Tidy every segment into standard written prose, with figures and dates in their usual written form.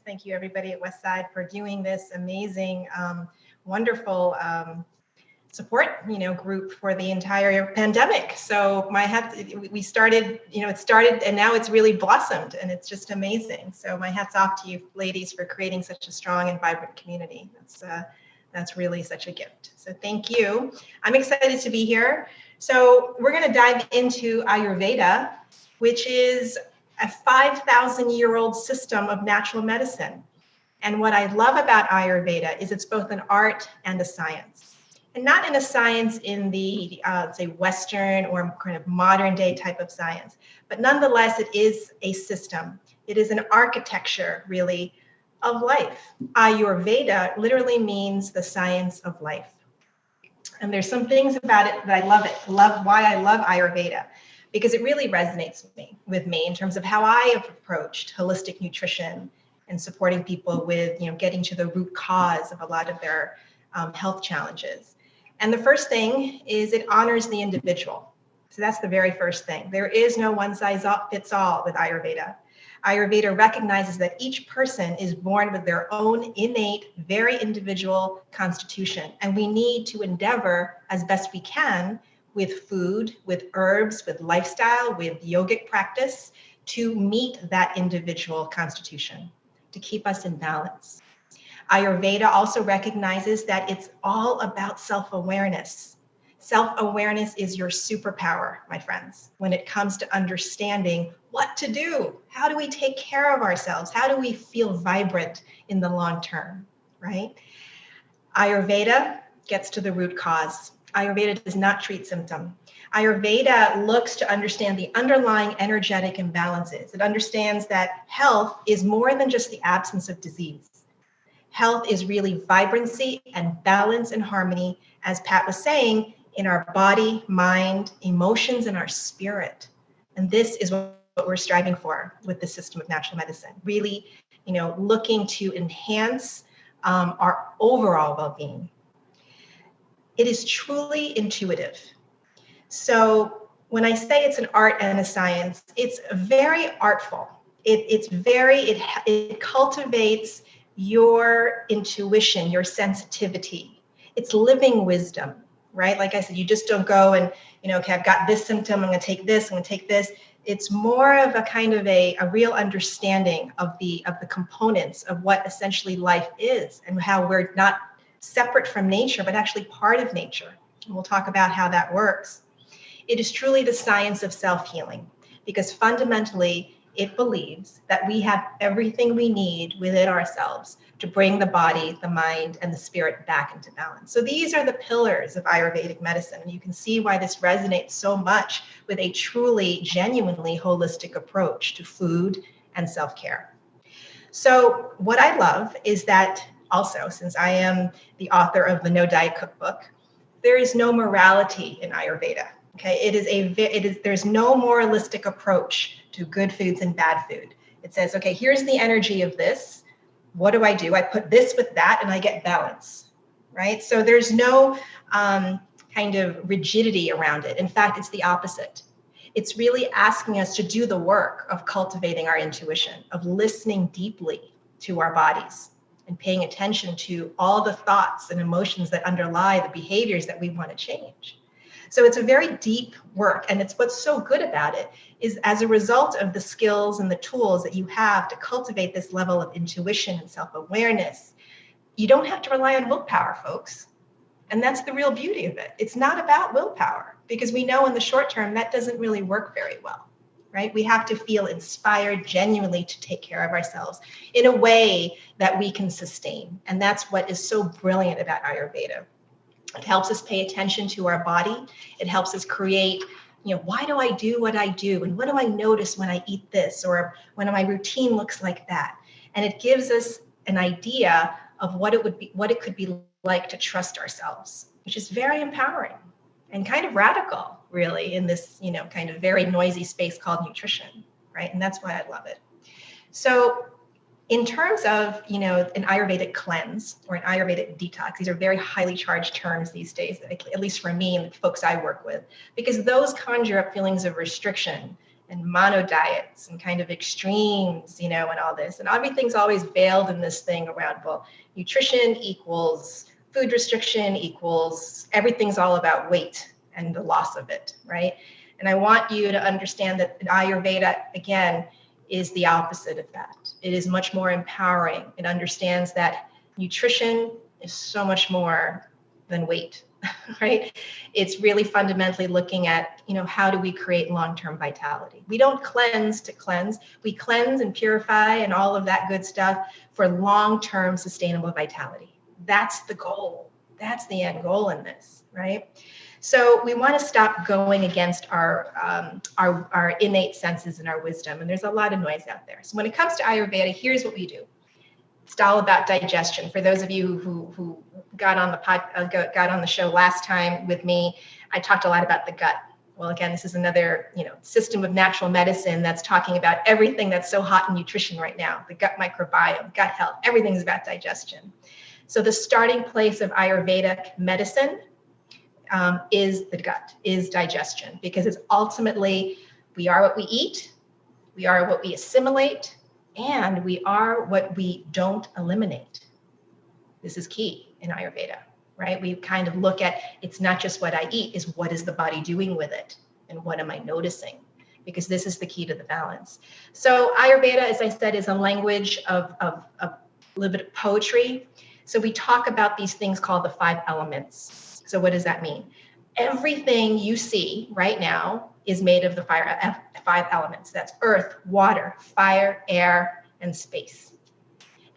Thank you everybody at Westside for doing this amazing, wonderful support, group for the entire pandemic. So we started, it started and now it's really blossomed and it's just amazing. So my hat's off to you ladies for creating such a strong and vibrant community. That's really such a gift. So thank you. I'm excited to be here. So we're going to dive into Ayurveda, which is a 5,000-year-old system of natural medicine. And what I love about Ayurveda is it's both an art and a science. And not in a science in the, say, Western or kind of modern day type of science, but nonetheless, it is a system. It is an architecture, really, of life. Ayurveda literally means the science of life. And there's some things about it that I love why I love Ayurveda, because it really resonates with me in terms of how I have approached holistic nutrition and supporting people with, getting to the root cause of a lot of their health challenges. And the first thing is it honors the individual. So that's the very first thing. There is no one size fits all with Ayurveda. Ayurveda recognizes that each person is born with their own innate, very individual constitution. And we need to endeavor as best we can with food, with herbs, with lifestyle, with yogic practice to meet that individual constitution, to keep us in balance. Ayurveda also recognizes that it's all about self-awareness. Self-awareness is your superpower, my friends, when it comes to understanding what to do. How do we take care of ourselves? How do we feel vibrant in the long term, right? Ayurveda gets to the root cause. Ayurveda does not treat symptom. Ayurveda looks to understand the underlying energetic imbalances. It understands that health is more than just the absence of disease. Health is really vibrancy and balance and harmony, as Pat was saying, in our body, mind, emotions, and our spirit. And this is what we're striving for with the system of natural medicine, really, looking to enhance our overall well-being. It is truly intuitive. So when I say it's an art and a science, it's very artful. It cultivates your intuition, your sensitivity. It's living wisdom, right? Like I said, you just don't go and, okay, I've got this symptom, I'm going to take this, I'm going to take this. It's more of a kind of a real understanding of the components of what essentially life is and how we're not separate from nature, but actually part of nature. And we'll talk about how that works. It is truly the science of self-healing, because fundamentally it believes that we have everything we need within ourselves to bring the body, the mind, and the spirit back into balance. So these are the pillars of Ayurvedic medicine. And you can see why this resonates so much with a truly, genuinely holistic approach to food and self-care. So what I love is that also, since I am the author of the No Diet Cookbook, there is no morality in Ayurveda. Okay, there's no moralistic approach to good foods and bad food. It says, okay, here's the energy of this. What do? I put this with that and I get balance, right? So there's no kind of rigidity around it. In fact, it's the opposite. It's really asking us to do the work of cultivating our intuition, of listening deeply to our bodies and paying attention to all the thoughts and emotions that underlie the behaviors that we want to change. So it's a very deep work, and it's what's so good about it is as a result of the skills and the tools that you have to cultivate this level of intuition and self-awareness, you don't have to rely on willpower, folks. And that's the real beauty of it. It's not about willpower, because we know in the short term that doesn't really work very well, right? We have to feel inspired genuinely to take care of ourselves in a way that we can sustain. And that's what is so brilliant about Ayurveda. It helps us pay attention to our body. It helps us create, why do I do what I do? And what do I notice when I eat this or when my routine looks like that? And it gives us an idea of what it could be like to trust ourselves, which is very empowering and kind of radical, really, in this, kind of very noisy space called nutrition, right? And that's why I love it. So in terms of, an Ayurvedic cleanse or an Ayurvedic detox, these are very highly charged terms these days, at least for me and the folks I work with, because those conjure up feelings of restriction and mono diets and kind of extremes, and all this. And everything's always veiled in this thing around, well, nutrition equals food restriction equals everything's all about weight and the loss of it, right? And I want you to understand that Ayurveda, again, is the opposite of that. It is much more empowering. It understands that nutrition is so much more than weight, right? It's really fundamentally looking at, how do we create long-term vitality? We don't cleanse to cleanse. We cleanse and purify and all of that good stuff for long-term sustainable vitality. That's the goal. That's the end goal in this, right? So we want to stop going against our innate senses and our wisdom. And there's a lot of noise out there. So when it comes to Ayurveda, here's what we do. It's all about digestion. For those of you who got on the show last time with me, I talked a lot about the gut. Well, again, this is another system of natural medicine that's talking about everything that's so hot in nutrition right now. The gut microbiome, gut health, everything's about digestion. So the starting place of Ayurvedic medicine is the gut, is digestion, because it's ultimately, we are what we eat, we are what we assimilate, and we are what we don't eliminate. This is key in Ayurveda, right? We kind of look at, it's not just what I eat, is what is the body doing with it? And what am I noticing? Because this is the key to the balance. So Ayurveda, as I said, is a language of a little bit of poetry. So we talk about these things called the 5 elements. So what does that mean? Everything you see right now is made of the 5 elements. That's earth, water, fire, air, and space.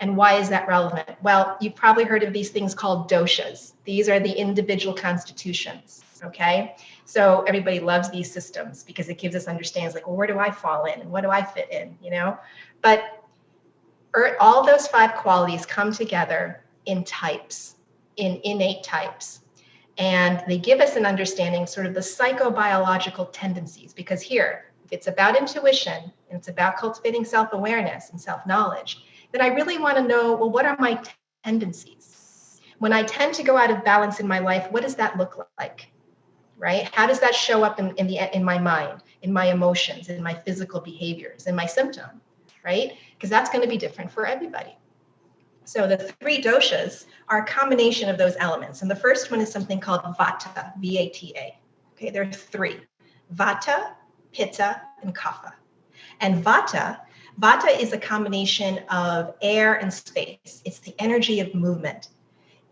And why is that relevant? Well, you've probably heard of these things called doshas. These are the individual constitutions, okay? So everybody loves these systems because it gives us understandings like, well, where do I fall in? And what do I fit in, But all those 5 qualities come together in types, in innate types. And they give us an understanding, sort of the psychobiological tendencies, because here, if it's about intuition and it's about cultivating self-awareness and self-knowledge, then I really want to know, well, what are my tendencies? When I tend to go out of balance in my life, what does that look like, right? How does that show up in my mind, in my emotions, in my physical behaviors, in my symptom, right? Because that's going to be different for everybody. So the 3 doshas are a combination of those elements. And the first one is something called Vata, V-A-T-A. Okay, there are 3, Vata, Pitta, and Kapha. And Vata is a combination of air and space. It's the energy of movement.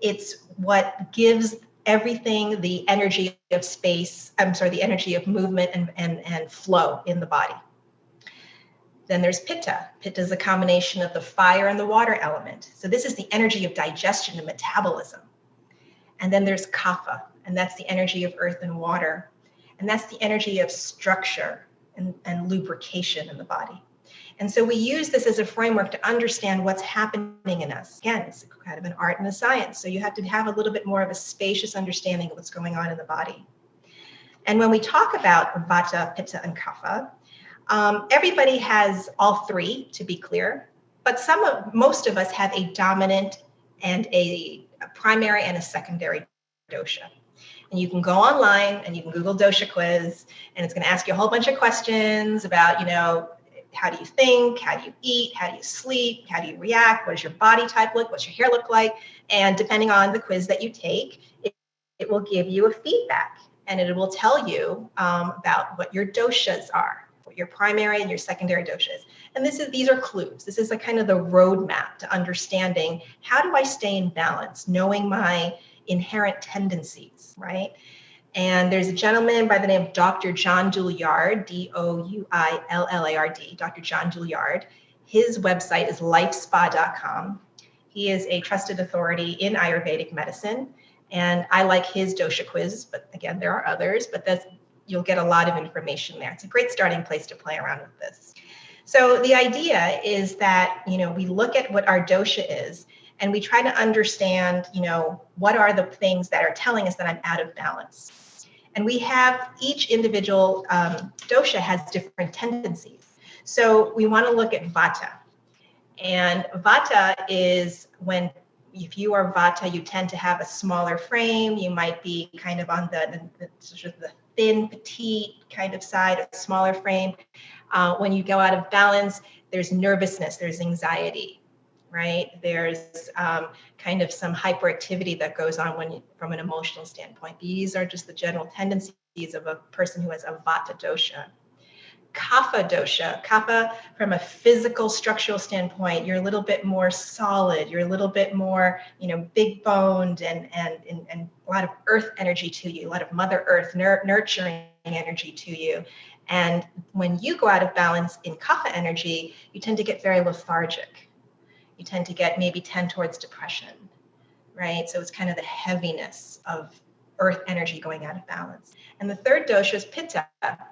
It's what gives everything the energy of space, the energy of movement and flow in the body. Then there's Pitta. Pitta is a combination of the fire and the water element. So this is the energy of digestion and metabolism. And then there's Kapha, and that's the energy of earth and water. And that's the energy of structure and lubrication in the body. And so we use this as a framework to understand what's happening in us. Again, it's kind of an art and a science. So you have to have a little bit more of a spacious understanding of what's going on in the body. And when we talk about Vata, Pitta, and Kapha, everybody has all 3, to be clear, but most of us have a dominant and a primary and a secondary dosha. And you can go online and you can Google dosha quiz, and it's going to ask you a whole bunch of questions about, how do you think, how do you eat, how do you sleep, how do you react, what does your body type look, what's your hair look like, and depending on the quiz that you take, it will give you a feedback, and it will tell you about what your doshas are, your primary and your secondary doshas. And these are clues. This is a kind of the roadmap to understanding, how do I stay in balance, knowing my inherent tendencies, right? And there's a gentleman by the name of Dr. John Douillard, D-O-U-I-L-L-A-R-D, Dr. John Douillard. His website is lifespa.com. He is a trusted authority in Ayurvedic medicine. And I like his dosha quiz, but again, there are others, but you'll get a lot of information there. It's a great starting place to play around with this. So the idea is that, we look at what our dosha is, and we try to understand, what are the things that are telling us that I'm out of balance. And we have each individual dosha has different tendencies. So we want to look at Vata. And Vata is if you are Vata, you tend to have a smaller frame. You might be kind of on the sort of the thin, petite kind of side, a smaller frame. When you go out of balance, there's nervousness, there's anxiety, right? There's kind of some hyperactivity that goes on from an emotional standpoint. These are just the general tendencies of a person who has a Vata dosha. Kapha dosha, kapha from a physical structural standpoint, you're a little bit more solid, you're a little bit more, big boned and a lot of earth energy to you, a lot of Mother Earth nurturing energy to you. And when you go out of balance in kapha energy, you tend to get very lethargic. You tend to tend towards depression, right? So it's kind of the heaviness of earth energy going out of balance. And the third dosha is Pitta.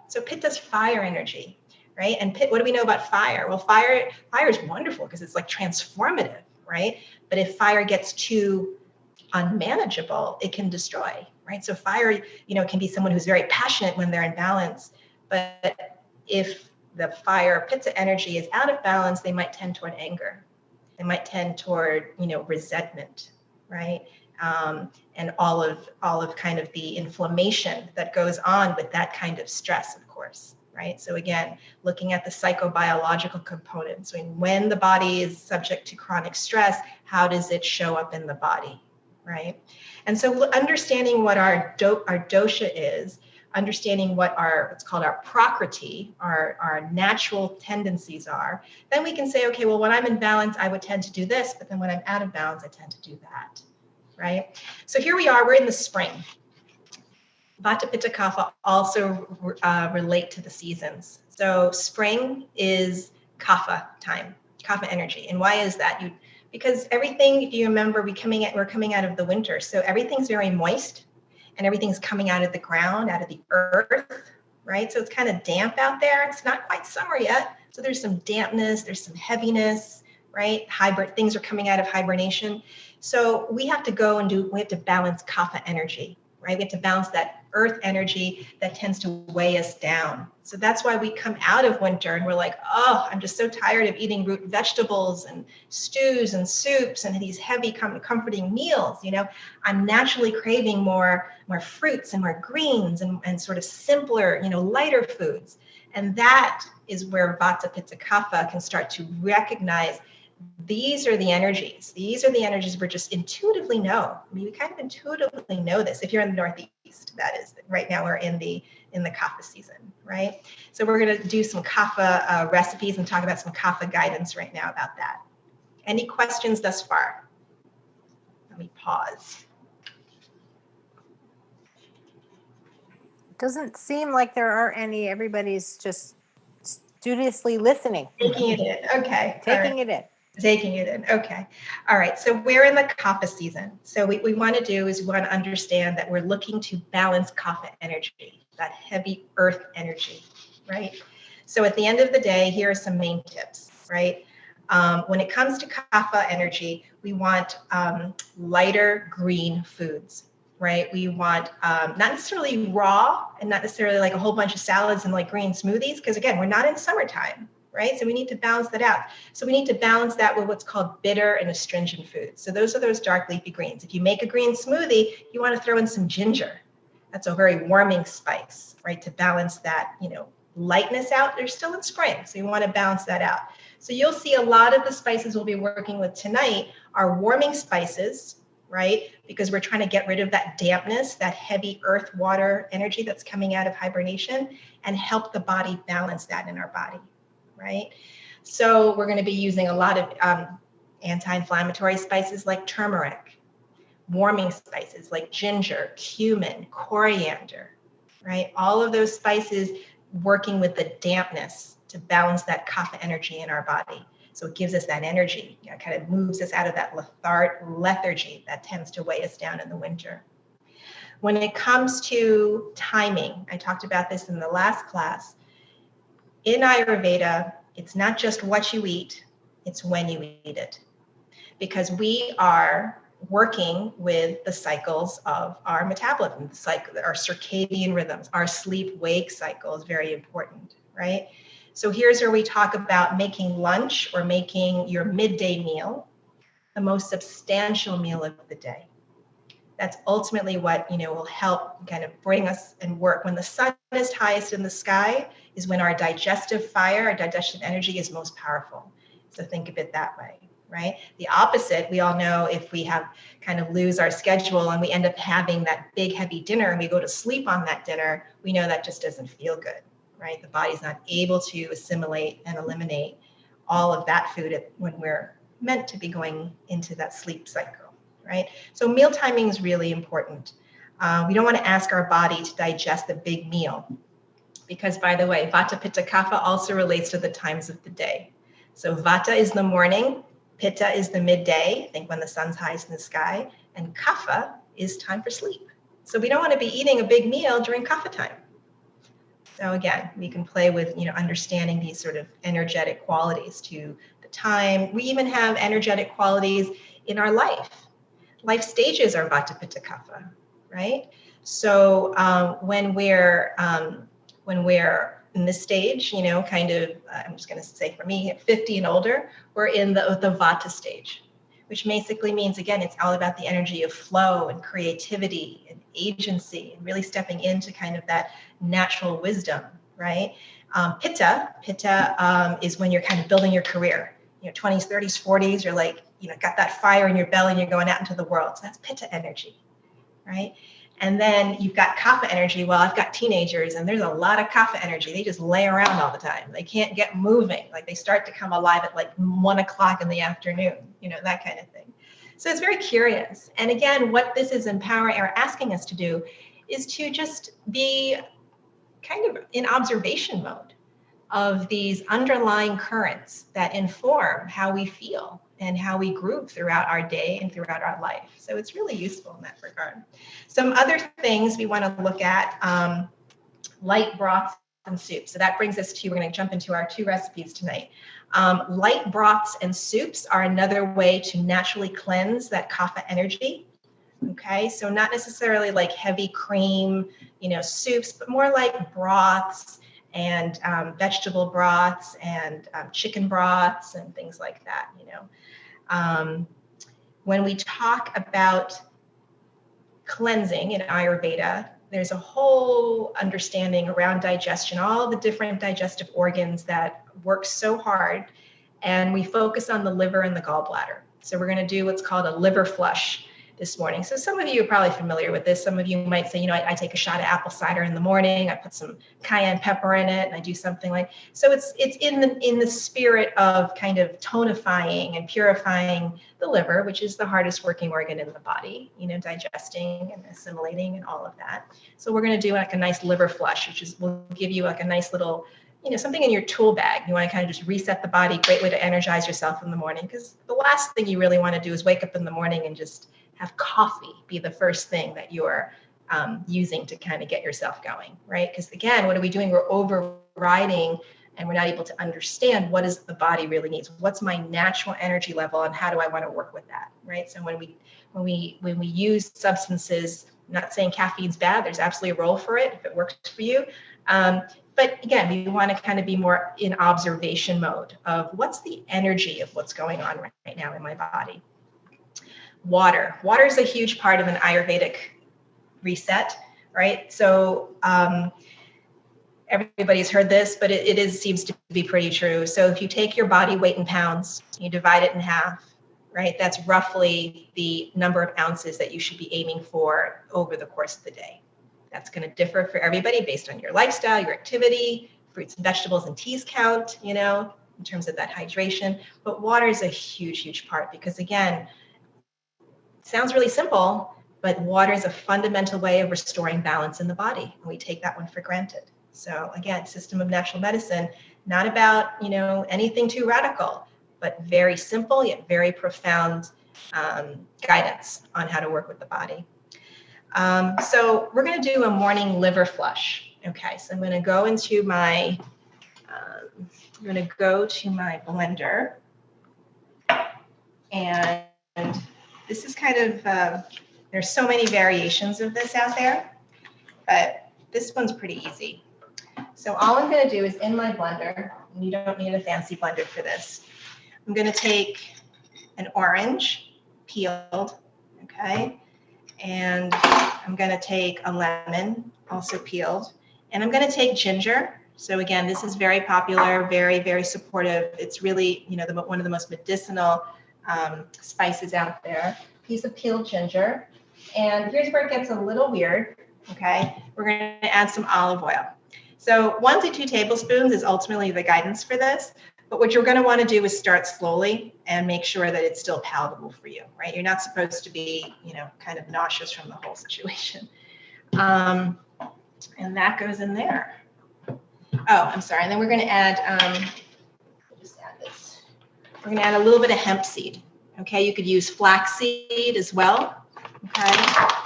So Pitta's fire energy, right? And what do we know about fire? Well, fire is wonderful because it's like transformative, right? But if fire gets too unmanageable, it can destroy, right? So fire, can be someone who's very passionate when they're in balance. But if the fire Pitta energy is out of balance, they might tend toward anger. They might tend toward, resentment, right? And all of kind of the inflammation that goes on with that kind of stress, of course, right? So again, looking at the psychobiological components. When the body is subject to chronic stress, how does it show up in the body, right? And so understanding what our dosha is, understanding what what's called our prakriti, our natural tendencies are, then we can say, okay, well, when I'm in balance, I would tend to do this, but then when I'm out of balance, I tend to do that, right? So here we are, we're in the spring. Vata, Pitta, Kapha also relate to the seasons. So spring is Kapha time, Kapha energy. And why is that? Because everything, if you remember, we're coming out of the winter. So everything's very moist and everything's coming out of the ground, out of the earth, right? So it's kind of damp out there. It's not quite summer yet. So there's some dampness, there's some heaviness, right? Things are coming out of hibernation. So we have to balance Kapha energy, right? We have to balance that earth energy that tends to weigh us down. So that's why we come out of winter and we're like, oh, I'm just so tired of eating root vegetables and stews and soups and these heavy comforting meals. I'm naturally craving more fruits and more greens and sort of simpler, lighter foods. And that is where Vata, Pitta, Kapha can start to recognize these are the energies. These are the energies we just intuitively know. We kind of intuitively know this. If you're in the Northeast, that is. Right now we're in the Kapha season, right? So we're going to do some Kapha recipes and talk about some Kapha guidance right now about that. Any questions thus far? Let me pause. Doesn't seem like there are any. Everybody's just studiously listening. Taking it in. Okay. Taking it in. Taking it in. Okay. All right. So we're in the Kapha season. So what we want to do is we want to understand that we're looking to balance Kapha energy, that heavy earth energy, right? So at the end of the day, here are some main tips, right? When it comes to Kapha energy, we want lighter green foods, right? We want not necessarily raw and not necessarily like a whole bunch of salads and like green smoothies, because again, we're not in summertime. Right? So we need to balance that out. So we need to balance that with what's called bitter and astringent foods. So those are those dark leafy greens. If you make a green smoothie, you want to throw in some ginger. That's a very warming spice, right? To balance that, lightness out. They're still in spring, so you want to balance that out. So you'll see a lot of the spices we'll be working with tonight are warming spices, right? Because we're trying to get rid of that dampness, that heavy earth water energy that's coming out of hibernation and help the body balance that in our body. Right? So we're going to be using a lot of anti-inflammatory spices like turmeric, warming spices like ginger, cumin, coriander, right? All of those spices working with the dampness to balance that kapha energy in our body. So it gives us that energy, kind of moves us out of that lethargy that tends to weigh us down in the winter. When it comes to timing, I talked about this in the last class. In Ayurveda, it's not just what you eat, it's when you eat it. Because we are working with the cycles of our metabolism, our circadian rhythms, our sleep-wake cycle is very important, right? So here's where we talk about making lunch or making your midday meal the most substantial meal of the day. That's ultimately what will help kind of bring us and work. When the sun is highest in the sky, is when our digestive fire, our digestive energy is most powerful. So think of it that way, right? The opposite, we all know, if we have kind of lose our schedule and we end up having that big heavy dinner and we go to sleep on that dinner, we know that just doesn't feel good, right? The body's not able to assimilate and eliminate all of that food when we're meant to be going into that sleep cycle, right? So meal timing is really important. We don't want to ask our body to digest a big meal because, by the way, Vata, Pitta, Kapha also relates to the times of the day. So Vata is the morning, Pitta is the midday, I think when the sun's highest in the sky, and Kapha is time for sleep. So we don't want to be eating a big meal during Kapha time. So again, we can play with, understanding these sort of energetic qualities to the time. We even have energetic qualities in our life. Life stages are Vata, Pitta, Kapha, right? So when we're in this stage, I'm just going to say for me, at 50 and older, we're in the Vata stage, which basically means, again, it's all about the energy of flow and creativity and agency and really stepping into kind of that natural wisdom, right? Pitta is when you're kind of building your career, 20s, 30s, 40s, you're like, got that fire in your belly and you're going out into the world. So that's Pitta energy, right? And then you've got Kapha energy. Well, I've got teenagers and there's a lot of Kapha energy. They just lay around all the time. They can't get moving. Like they start to come alive at like 1 o'clock in the afternoon, that kind of thing. So it's very curious. And again, what this is empowering or asking us to do is to just be kind of in observation mode of these underlying currents that inform how we feel and how we group throughout our day and throughout our life. So it's really useful in that regard. Some other things we want to look at, light broths and soups. So that brings us to, we're going to jump into our 2 recipes tonight. Light broths and soups are another way to naturally cleanse that Kapha energy. Okay, so not necessarily like heavy cream, soups, but more like broths and vegetable broths and chicken broths and things like that, When we talk about cleansing in Ayurveda, there's a whole understanding around digestion, all the different digestive organs that work so hard, and we focus on the liver and the gallbladder. So we're going to do what's called a liver flush this morning. So some of you are probably familiar with this. Some of you might say, I take a shot of apple cider in the morning. I put some cayenne pepper in it, and I do something like. So it's in the spirit of kind of tonifying and purifying the liver, which is the hardest working organ in the body. Digesting and assimilating and all of that. So we're going to do like a nice liver flush, which will give you like a nice little, something in your tool bag. You want to kind of just reset the body. Great way to energize yourself in the morning, because the last thing you really want to do is wake up in the morning and just have coffee be the first thing that you're using to kind of get yourself going, right? Because again, what are we doing? We're overriding and we're not able to understand what is the body really needs. What's my natural energy level and how do I want to work with that, right? So when we use substances, I'm not saying caffeine's bad, there's absolutely a role for it if it works for you. But again, we want to kind of be more in observation mode of what's the energy of what's going on right now in my body. Water is a huge part of an Ayurvedic reset, right? So everybody's heard this, but it seems to be pretty true. So if you take your body weight in pounds, you divide it in half, right? That's roughly the number of ounces that you should be aiming for over the course of the day. That's going to differ for everybody based on your lifestyle, your activity, fruits and vegetables and teas count, in terms of that hydration. But water is a huge, huge part because again, sounds really simple, but water is a fundamental way of restoring balance in the body. And we take that one for granted. So again, system of natural medicine, not about, anything too radical, but very simple yet very profound guidance on how to work with the body. So we're going to do a morning liver flush. Okay, so I'm going to go into my, blender, and this is kind of, there's so many variations of this out there, but this one's pretty easy. So all I'm going to do is in my blender, and you don't need a fancy blender for this, I'm going to take an orange, peeled, okay, and I'm going to take a lemon, also peeled, and I'm going to take ginger, So again, this is very popular, very, very supportive. It's really, one of the most medicinal spices out there. Piece of peeled ginger. And here's where it gets a little weird, okay? We're going to add some olive oil. So 1 to 2 tablespoons is ultimately the guidance for this. But what you're going to want to do is start slowly and make sure that it's still palatable for you, right? You're not supposed to be, kind of nauseous from the whole situation. And that goes in there. Oh, I'm sorry. And then we're going to add, just add this. We're going to add a little bit of hemp seed. Okay, you could use flax seed as well. Okay,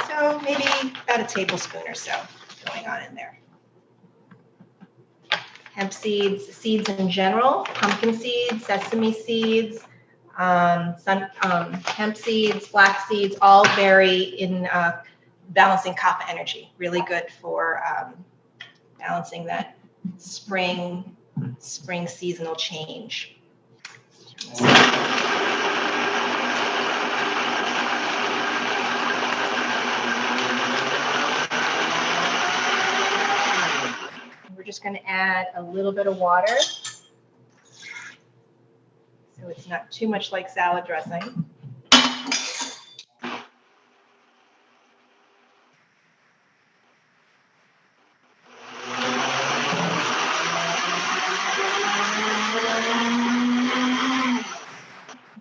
so maybe about a tablespoon or so going on in there. Hemp seeds, seeds in general, pumpkin seeds, sesame seeds, hemp seeds, flax seeds, all vary in balancing kapha energy. Really good for balancing that spring seasonal change. We're just going to add a little bit of water, so it's not too much like salad dressing.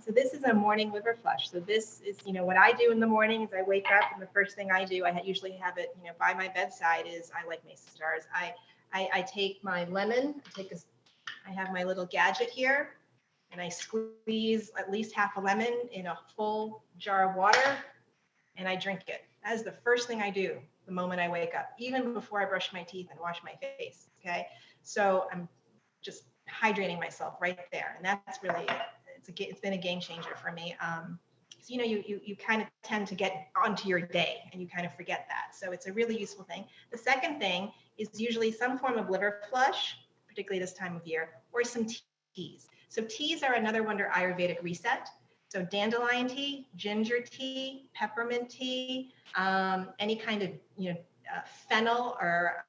So this is a morning liver flush. So this is, what I do in the morning is I wake up and the first thing I do, I usually have it, by my bedside is I like Mason Stars. I take my lemon, I have my little gadget here, and I squeeze at least half a lemon in a full jar of water, and I drink it. That is the first thing I do the moment I wake up, even before I brush my teeth and wash my face, okay? So I'm just hydrating myself right there, and that's really, it's been a game changer for me. So, you kind of tend to get onto your day and you kind of forget that. So it's a really useful thing. The second thing is usually some form of liver flush, particularly this time of year, or some teas. So teas are another wonder Ayurvedic reset. So dandelion tea, ginger tea, peppermint tea, any kind of, fennel or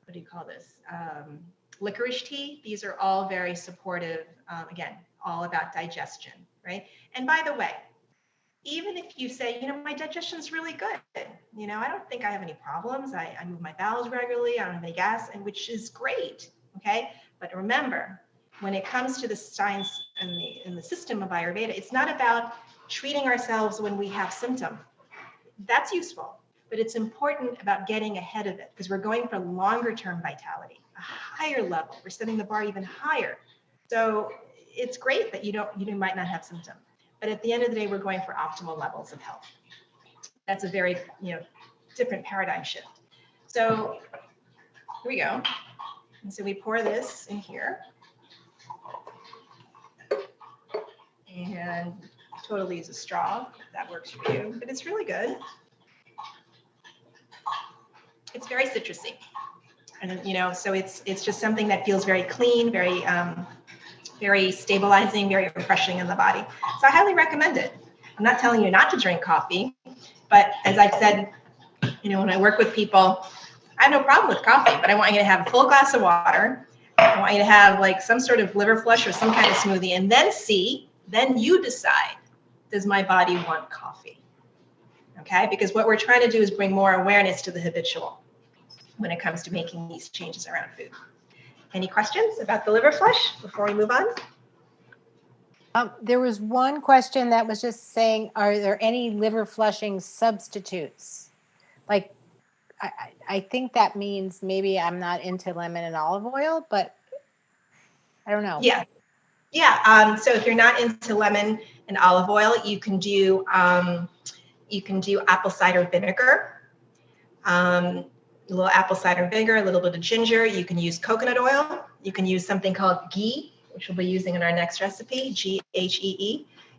what do you call this? Licorice tea. These are all very supportive, again, all about digestion, right? And by the way, even if you say, my digestion's really good, I don't think I have any problems. I move my bowels regularly. I don't have any gas, and which is great, okay? But remember, when it comes to the science and the system of Ayurveda, it's not about treating ourselves when we have symptoms. That's useful, but it's important about getting ahead of it because we're going for longer term vitality, a higher level. We're setting the bar even higher. So it's great that you might not have symptoms, but at the end of the day, we're going for optimal levels of health. That's a very, different paradigm shift. So here we go. And so we pour this in here. And totally use a straw if that works for you, but it's really good. It's very citrusy, and so it's just something that feels very clean, very very stabilizing, very refreshing in the body. So I highly recommend it. I'm not telling you not to drink coffee, but as I've said, when I work with people, I have no problem with coffee, but I want you to have a full glass of water. I want you to have like some sort of liver flush or some kind of smoothie, and then you decide, does my body want coffee? Okay, because what we're trying to do is bring more awareness to the habitual when it comes to making these changes around food. Any questions about the liver flush before we move on? There was one question that was just saying, are there any liver flushing substitutes? Like, I think that means maybe I'm not into lemon and olive oil, but I don't know. Yeah. So if you're not into lemon and olive oil, you can do apple cider vinegar. A little apple cider vinegar, a little bit of ginger. You can use coconut oil. You can use something called ghee, which we'll be using in our next recipe, Ghee.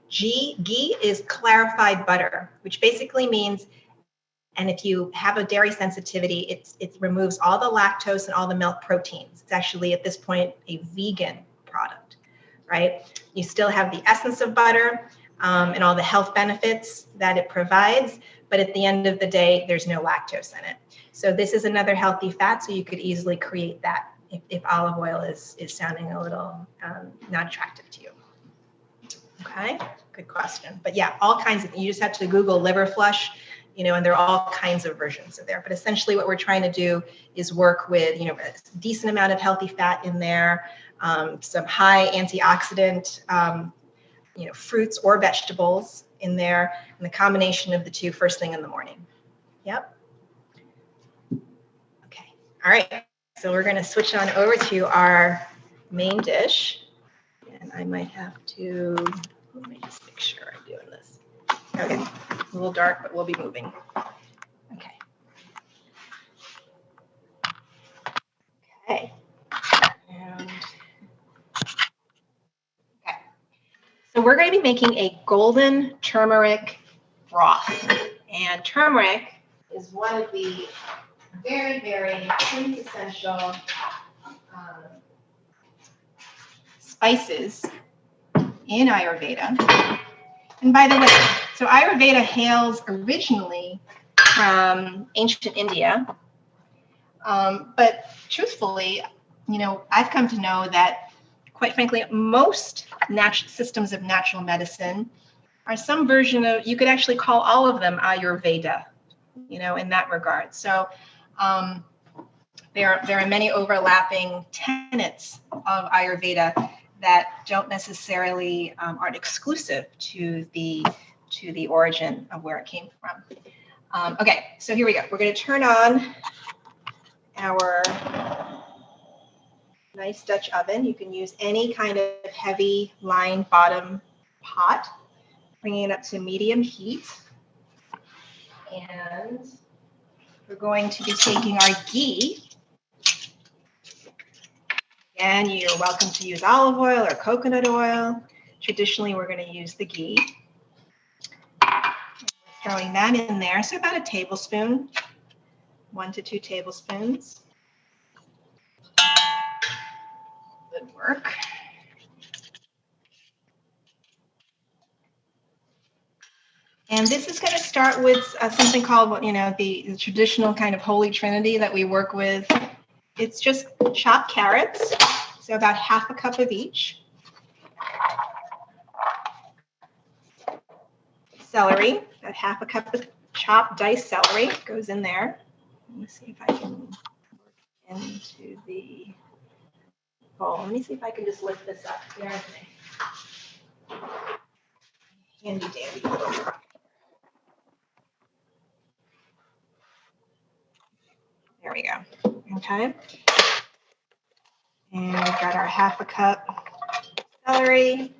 Ghee is clarified butter, which basically means, and if you have a dairy sensitivity, it removes all the lactose and all the milk proteins. It's actually, at this point, a vegan product, right? You still have the essence of butter, and all the health benefits that it provides. But at the end of the day, there's no lactose in it. So this is another healthy fat, so you could easily create that if olive oil is sounding a little not attractive to you. Okay, good question. But yeah, all kinds of, you just have to Google liver flush, and there are all kinds of versions of there. But essentially what we're trying to do is work with, a decent amount of healthy fat in there, some high antioxidant, fruits or vegetables in there, and the combination of the two first thing in the morning. Yep. Okay. All right. So we're going to switch on over to our main dish. And I might have to, let me just make sure I'm doing this. Okay. A little dark, but we'll be moving. Okay. Okay. And okay. So we're going to be making a golden turmeric broth. And turmeric is one of the very, very quintessential spices in Ayurveda. And by the way, so Ayurveda hails originally from ancient India. But truthfully, I've come to know that, quite frankly, most systems of natural medicine are some version of, you could actually call all of them Ayurveda, in that regard. So there are many overlapping tenets of Ayurveda that don't necessarily aren't exclusive to the origin of where it came from. Okay, so here we go. We're going to turn on our nice Dutch oven. You can use any kind of heavy lined bottom pot, bringing it up to medium heat. And we're going to be taking our ghee. And you're welcome to use olive oil or coconut oil. Traditionally, we're going to use the ghee. Throwing that in there, so about a tablespoon, 1 to 2 tablespoons. Good work. And this is going to start with something called, the traditional kind of holy trinity that we work with. It's just chopped carrots, so about half a cup of each. Celery, about half a cup of chopped diced celery goes in there. Let me see if I can work into the bowl. Let me see if I can just lift this up. There, handy dandy little truck. There we go. Okay. And we've got our half a cup celery.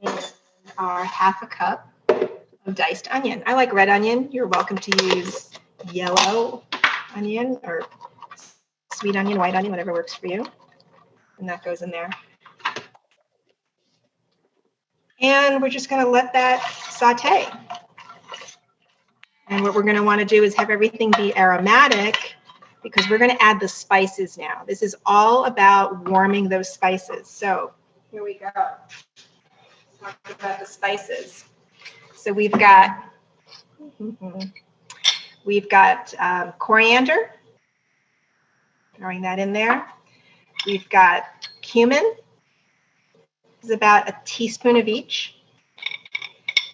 And our half a cup of diced onion. I like red onion. You're welcome to use yellow onion or sweet onion, white onion, whatever works for you. And that goes in there. And we're just going to let that saute. And what we're going to want to do is have everything be aromatic, because we're going to add the spices now. This is all about warming those spices. So here we go. Let's talk about the spices. So we've got coriander. Throwing that in there. We've got cumin. This is about a teaspoon of each.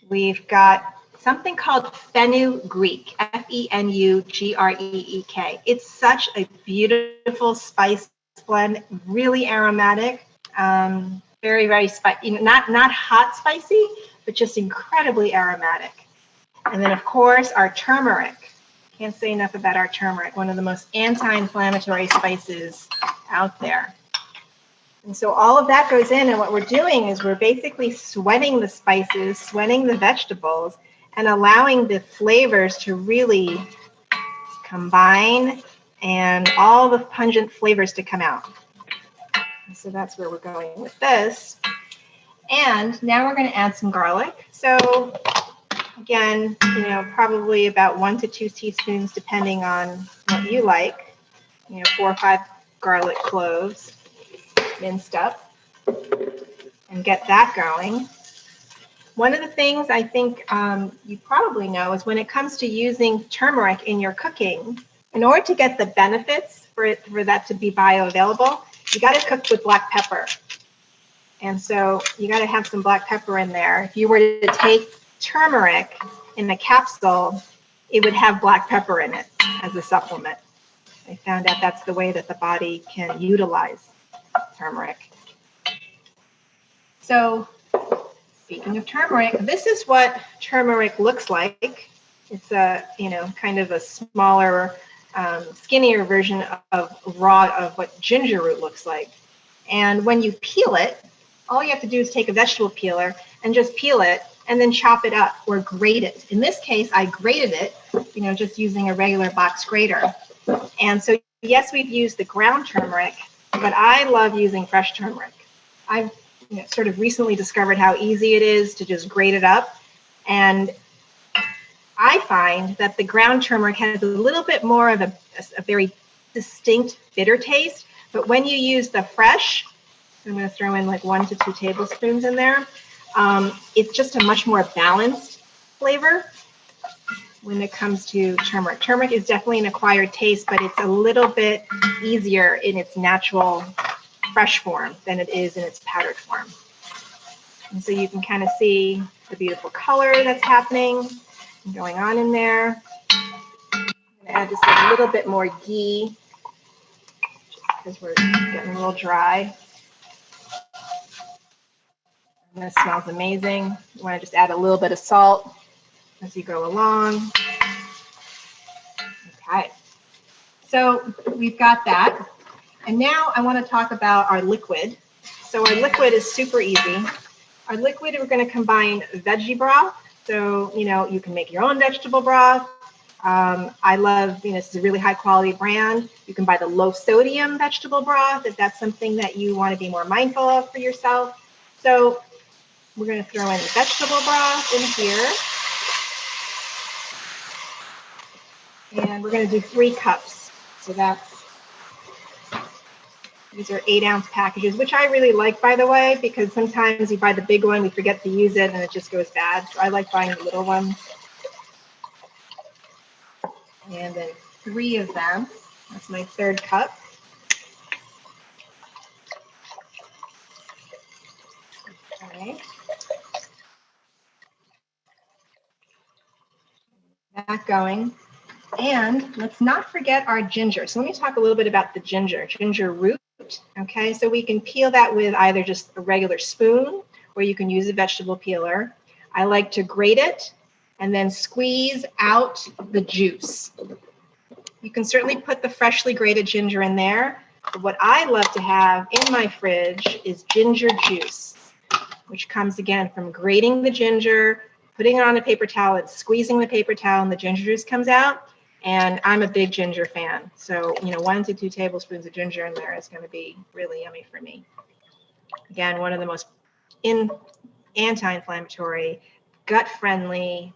We've got something called fenugreek, Fenugreek. It's such a beautiful spice blend, really aromatic, very, very spicy, not hot spicy, but just incredibly aromatic. And then, of course, our turmeric. Can't say enough about our turmeric, one of the most anti-inflammatory spices out there. And so all of that goes in, and what we're doing is we're basically sweating the spices, sweating the vegetables, and allowing the flavors to really combine and all the pungent flavors to come out. And so that's where we're going with this. And now we're going to add some garlic. So again, probably about 1 to 2 teaspoons, depending on what you like. 4 or 5 garlic cloves minced up. and get that going. One of the things I think you probably know is when it comes to using turmeric in your cooking, in order to get the benefits for that to be bioavailable, you got to cook with black pepper. And so you got to have some black pepper in there. If you were to take turmeric in a capsule, it would have black pepper in it as a supplement. I found out that's the way that the body can utilize turmeric. So speaking of turmeric, this is what turmeric looks like. It's a, kind of a smaller, skinnier version of what ginger root looks like. And when you peel it, all you have to do is take a vegetable peeler and just peel it and then chop it up or grate it. In this case, I grated it, just using a regular box grater. And so, yes, we've used the ground turmeric, but I love using fresh turmeric. I've sort of recently discovered how easy it is to just grate it up. And I find that the ground turmeric has a little bit more of a very distinct bitter taste. But when you use the fresh, I'm going to throw in like 1 to 2 tablespoons in there. It's just a much more balanced flavor when it comes to turmeric. Turmeric is definitely an acquired taste, but it's a little bit easier in its natural fresh form than it is in its powdered form. And so you can kind of see the beautiful color that's happening and going on in there. I'm going to add just a little bit more ghee because we're getting a little dry. And this smells amazing. You want to just add a little bit of salt as you go along. Okay, so we've got that. And now I want to talk about our liquid. So our liquid is super easy. Our liquid, we're going to combine veggie broth. So, you can make your own vegetable broth. I love, this is a really high quality brand. You can buy the low sodium vegetable broth if that's something that you want to be more mindful of for yourself. So we're going to throw in the vegetable broth in here. And we're going to do 3 cups. So these are 8-ounce packages, which I really like, by the way, because sometimes you buy the big one, we forget to use it, and it just goes bad. So I like buying the little ones. And then 3 of them. That's my 3rd cup. Okay. That going. And let's not forget our ginger. So let me talk a little bit about the ginger root. Okay, so we can peel that with either just a regular spoon, or you can use a vegetable peeler. I like to grate it and then squeeze out the juice. You can certainly put the freshly grated ginger in there. But what I love to have in my fridge is ginger juice, which comes again from grating the ginger, putting it on a paper towel and squeezing the paper towel, and the ginger juice comes out. And I'm a big ginger fan. So, 1 to 2 tablespoons of ginger in there is going to be really yummy for me. Again, one of the most anti-inflammatory, gut-friendly,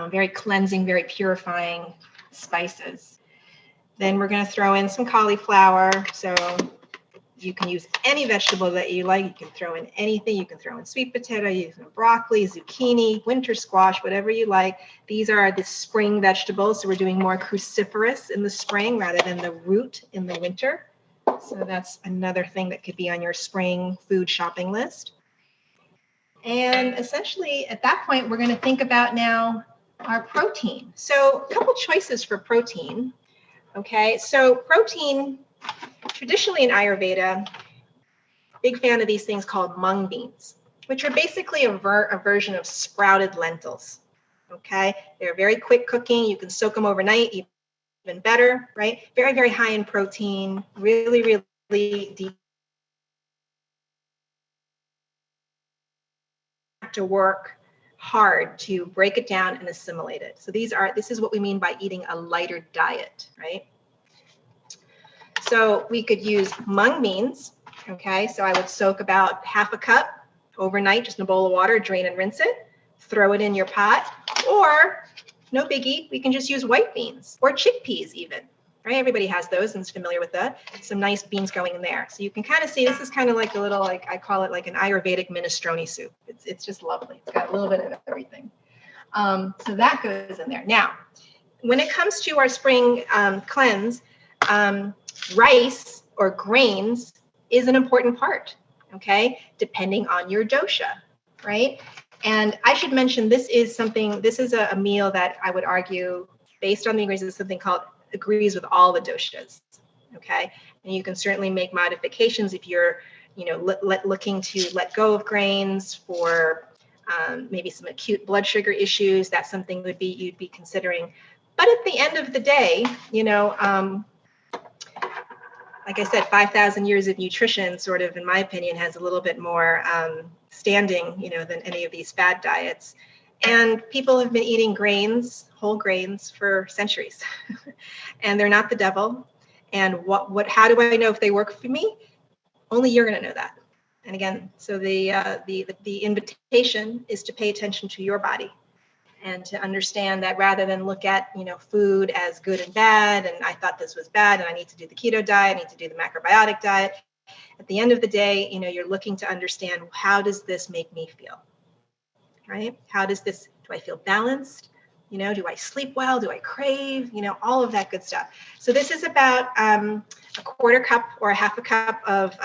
very cleansing, very purifying spices. Then we're going to throw in some cauliflower. So you can use any vegetable that you like. You can throw in anything. You can throw in sweet potato, you can broccoli, zucchini, winter squash, whatever you like. These are the spring vegetables. So we're doing more cruciferous in the spring rather than the root in the winter. So that's another thing that could be on your spring food shopping list. And essentially at that point, we're going to think about now our protein. So a couple choices for protein. Okay, so protein, traditionally in Ayurveda, big fan of these things called mung beans, which are basically a version of sprouted lentils. Okay, they're very quick cooking. You can soak them overnight, even better, right? Very, very high in protein, really, really deep to work hard to break it down and assimilate it. So this is what we mean by eating a lighter diet, right? So we could use mung beans. Okay, so I would soak about half a cup overnight, just in a bowl of water, drain and rinse it, throw it in your pot, or no biggie, we can just use white beans or chickpeas even. right? Everybody has those and is familiar with that. Some nice beans going in there. So you can kind of see, this is kind of like a little, like I call it like an Ayurvedic minestrone soup. It's just lovely. It's got a little bit of everything. So that goes in there. Now, when it comes to our spring cleanse, rice or grains is an important part, okay? Depending on your dosha, right? And I should mention, this is a meal that I would argue, based on the ingredients, is something called agrees with all the doshas, okay? And you can certainly make modifications if you're, looking to let go of grains for maybe some acute blood sugar issues. That's something you'd be considering. But at the end of the day, like I said, 5,000 years of nutrition, sort of, in my opinion, has a little bit more standing, than any of these fad diets. And people have been eating grains, whole grains, for centuries, and they're not the devil. And how do I know if they work for me? Only you're going to know that. And again, so the invitation is to pay attention to your body and to understand that, rather than look at, food as good and bad, and I thought this was bad, and I need to do the keto diet, I need to do the macrobiotic diet. At the end of the day, you're looking to understand, how does this make me feel? Right? Do I feel balanced? Do I sleep well? Do I crave? All of that good stuff. So this is about a quarter cup or a half a cup of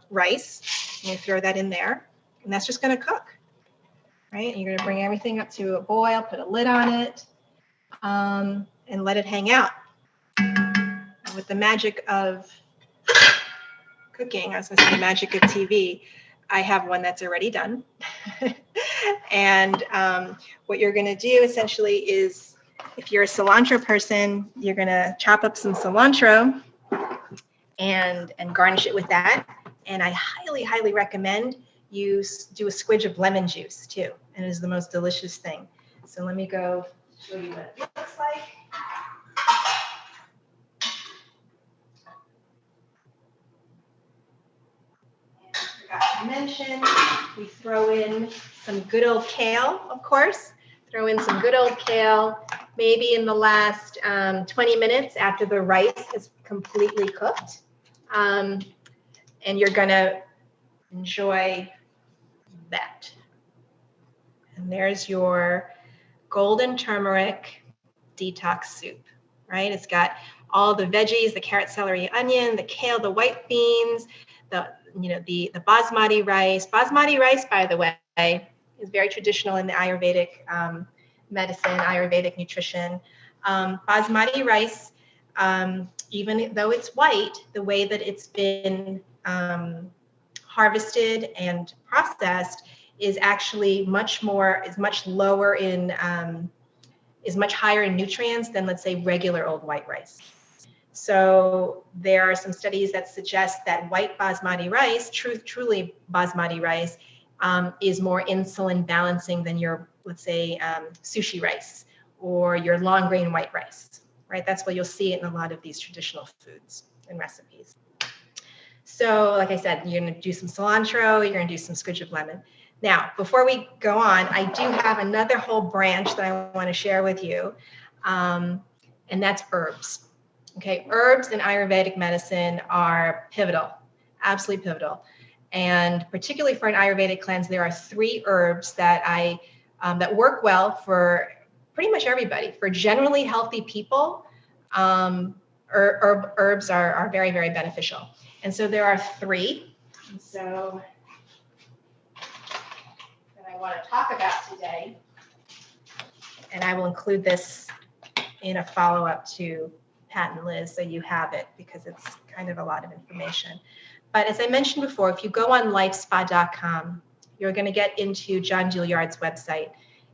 rice. You throw that in there, and that's just going to cook. Right? And you're going to bring everything up to a boil, put a lid on it, and let it hang out. And with the magic of cooking, I was going to say the magic of TV, I have one that's already done. And what you're going to do essentially is, if you're a cilantro person, you're going to chop up some cilantro and garnish it with that. And I highly, highly recommend you do a squidge of lemon juice too. And it is the most delicious thing. So let me go show you what it looks like. And I forgot to mention, we throw in some good old kale, of course. Throw in some good old kale, maybe in the last 20 minutes after the rice is completely cooked. And you're gonna enjoy that. And there's your golden turmeric detox soup, right? It's got all the veggies, the carrot, celery, onion, the kale, the white beans, the basmati rice. Basmati rice, by the way, is very traditional in the Ayurvedic medicine, Ayurvedic nutrition. Basmati rice, even though it's white, the way that it's been harvested and processed is actually much lower in, is much higher in nutrients than, let's say, regular old white rice. So there are some studies that suggest that white basmati rice, truly basmati rice, is more insulin balancing than your, let's say, sushi rice or your long grain white rice, right? That's what you'll see in a lot of these traditional foods and recipes. So like I said, you're going to do some cilantro, you're going to do some squidge of lemon. Now, before we go on, I do have another whole branch that I want to share with you, and that's herbs. Okay, herbs in Ayurvedic medicine are pivotal, absolutely pivotal. And particularly for an Ayurvedic cleanse, there are 3 herbs that that work well for pretty much everybody. For generally healthy people, herbs are very, very beneficial. And so there are 3. And so that I want to talk about today, and I will include this in a follow-up to Pat and Liz, so you have it, because it's kind of a lot of information. But as I mentioned before, if you go on lifespa.com, you're going to get into John Juilliard's website,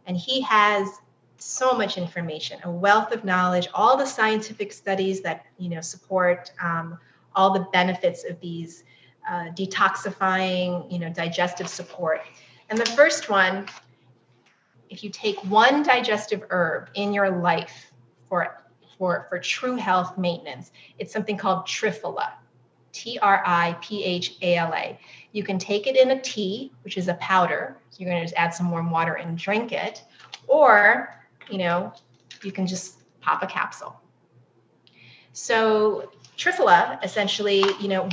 and he has so much information, a wealth of knowledge, all the scientific studies that support all the benefits of these detoxifying, digestive support. And the first one, if you take one digestive herb in your life for true health maintenance, it's something called Triphala, Triphala. You can take it in a tea, which is a powder. So you're going to just add some warm water and drink it. Or, you can just pop a capsule. So Triphala essentially,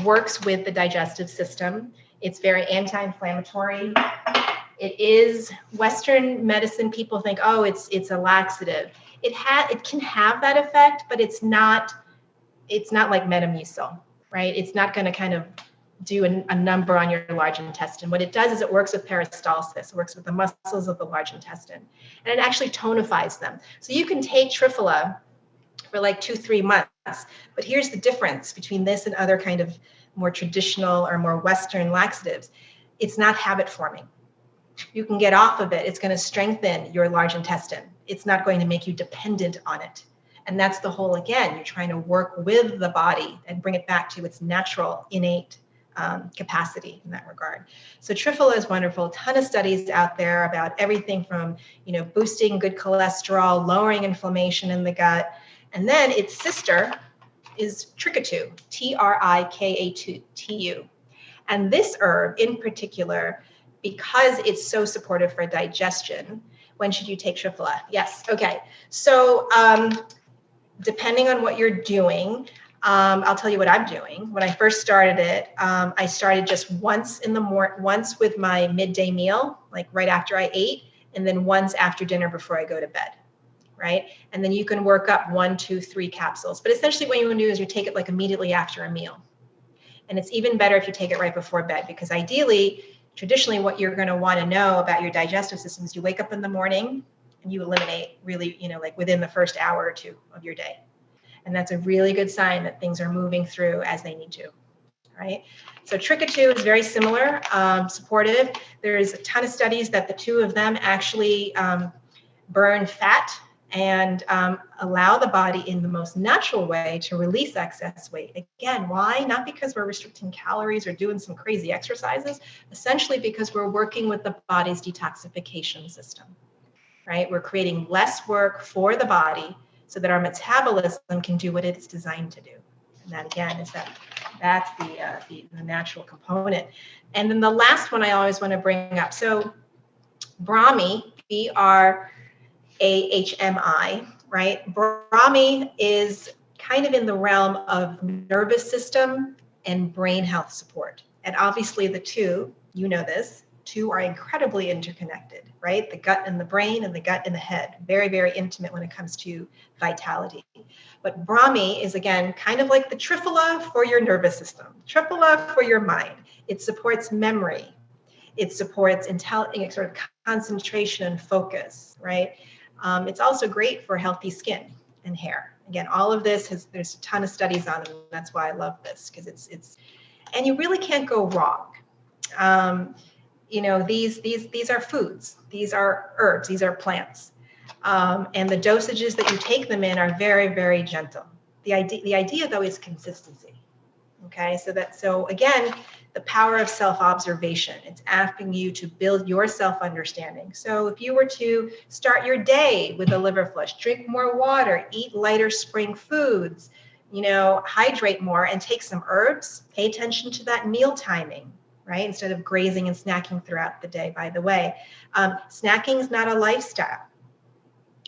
works with the digestive system. It's very anti-inflammatory. It is Western medicine. People think, oh, it's a laxative. It can have that effect, but it's not like Metamucil, right? It's not going to kind of do a number on your large intestine. What it does is it works with peristalsis, it works with the muscles of the large intestine, and it actually tonifies them. So you can take Triphala for like 2-3 months, but here's the difference between this and other kind of more traditional or more Western laxatives. It's not habit forming. You can get off of it. It's going to strengthen your large intestine. It's not going to make you dependent on it. And that's the whole, again, you're trying to work with the body and bring it back to its natural, innate capacity in that regard. So Triphala is wonderful. A ton of studies out there about everything from, boosting good cholesterol, lowering inflammation in the gut. And then its sister is Trikatu, Trikatu. And this herb in particular, because it's so supportive for digestion, when should you take Triphala? Yes, okay. So depending on what you're doing, I'll tell you what I'm doing. When I first started it, I started just once with my midday meal, like right after I ate, and then once after dinner before I go to bed, right? And then you can work up 1, 2, 3 capsules. But essentially what you want to do is you take it like immediately after a meal. And it's even better if you take it right before bed, because ideally, traditionally, what you're going to want to know about your digestive system is you wake up in the morning and you eliminate really, like within the first hour or 2 of your day. And that's a really good sign that things are moving through as they need to, right? So Trikatu is very similar, supportive. There's a ton of studies that the two of them actually burn fat and allow the body in the most natural way to release excess weight. Again, why? Not because we're restricting calories or doing some crazy exercises, essentially because we're working with the body's detoxification system, right? We're creating less work for the body so that our metabolism can do what it's designed to do. And that, again, that's the natural component. And then the last one I always want to bring up. So Brahmi, Brahmi, right? Brahmi is kind of in the realm of nervous system and brain health support. And obviously the two, two are incredibly interconnected, right? The gut and the brain and the gut and the head. Very, very intimate when it comes to vitality. But Brahmi is, again, kind of like the Triphala for your nervous system, Triphala for your mind. It supports memory. It supports sort of concentration and focus, right? It's also great for healthy skin and hair. Again, all of this there's a ton of studies on it, and that's why I love this, because it's and you really can't go wrong. These are foods, these are herbs, these are plants, and the dosages that you take them in are very, very gentle. The idea though is consistency. Okay, so again, the power of self-observation. It's asking you to build your self-understanding. So if you were to start your day with a liver flush, drink more water, eat lighter spring foods, hydrate more and take some herbs, pay attention to that meal timing, right? Instead of grazing and snacking throughout the day, by the way. Snacking is not a lifestyle.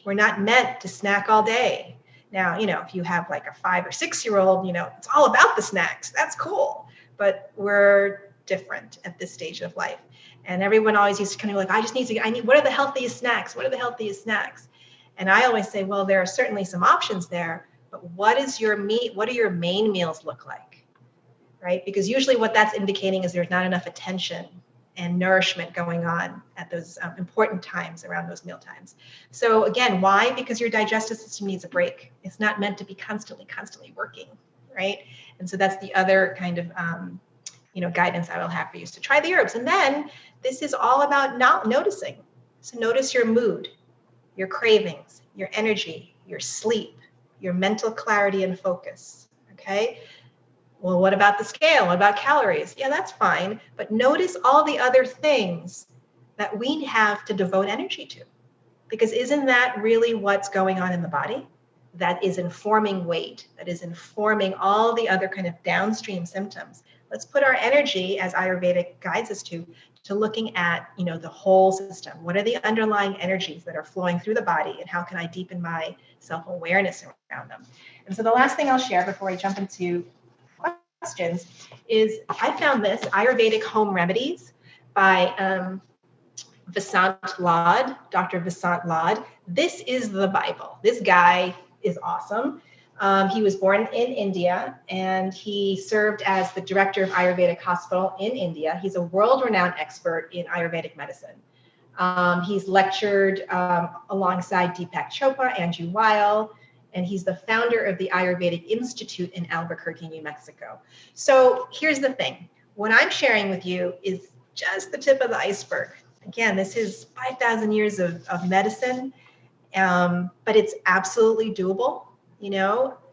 We're not meant to snack all day. Now, if you have like a 5 or 6-year-old, it's all about the snacks. That's cool. But we're different at this stage of life. And everyone always used to kind of like, what are the healthiest snacks? What are the healthiest snacks? And I always say, well, there are certainly some options there, but what do your main meals look like? Right? Because usually what that's indicating is there's not enough attention and nourishment going on at those important times around those meal times. So again, why? Because your digestive system needs a break. It's not meant to be constantly working, right? And so that's the other kind of, guidance I will have for you. So try the herbs. And then this is all about noticing. So notice your mood, your cravings, your energy, your sleep, your mental clarity and focus, okay? Well, what about the scale? What about calories? Yeah, that's fine. But notice all the other things that we have to devote energy to. Because isn't that really what's going on in the body? That is informing weight, that is informing all the other kind of downstream symptoms Let's put our energy, as Ayurveda guides us to looking at, the whole system. What are the underlying energies that are flowing through the body, and how can I deepen my self-awareness around them? And so the last thing I'll share before I jump into questions is I found this Ayurvedic Home Remedies by Vasant Lad, Dr. Vasant Lad. This is the Bible. This guy is awesome. He was born in India, and he served as the director of Ayurvedic Hospital in India. He's a world-renowned expert in Ayurvedic medicine. He's lectured alongside Deepak Chopra, Andrew Weil, and he's the founder of the Ayurvedic Institute in Albuquerque, New Mexico. So here's the thing. What I'm sharing with you is just the tip of the iceberg. Again, this is 5,000 years of medicine, but it's absolutely doable.